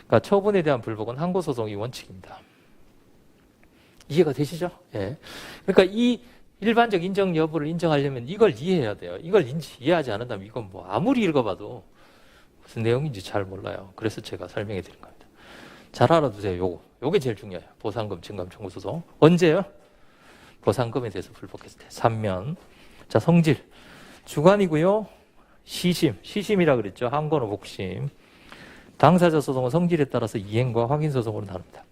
그러니까 처분에 대한 불복은 항고소송이 원칙입니다. 이해가 되시죠? 예. 그러니까 이 일반적 인정 여부를 인정하려면 이걸 이해해야 돼요. 이걸 이해하지 않는다면 이건 뭐 아무리 읽어봐도 무슨 내용인지 잘 몰라요. 그래서 제가 설명해 드린 겁니다. 잘 알아두세요. 요게 제일 중요해요. 보상금, 증감 청구 소송. 언제요? 보상금에 대해서 불복했을 때. 3면. 자, 성질. 주관이고요. 시심이라 그랬죠. 항고는 복심. 당사자 소송은 성질에 따라서 이행과 확인 소송으로 나눕니다.